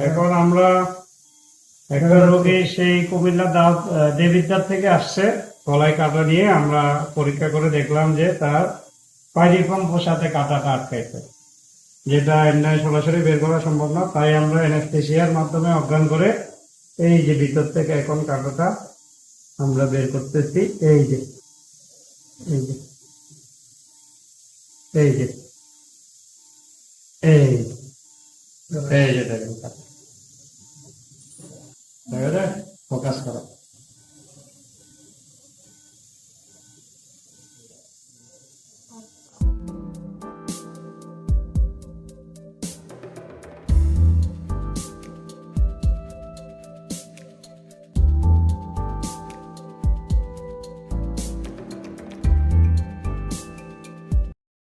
এখন আমরা একটা রোগী সেই কুমিল্লা দেবিদ্বার থেকে আসছে, গলায় কাটা নিয়ে আমরা পরীক্ষা করে দেখলাম যে তার পাইরিফর্ম সাথে কাটাটা আটকাইছে, যেটা এমনি সরাসরি বের করা সম্ভব না। তাই আমরা অ্যানেস্থেসিয়ার মাধ্যমে অজ্ঞান করে এই যে ভিতর থেকে এখন কাটাটা আমরা বের করতেছি। এই যে এই যে এই যে এই এই যে দেখেন, ফোকাস করো।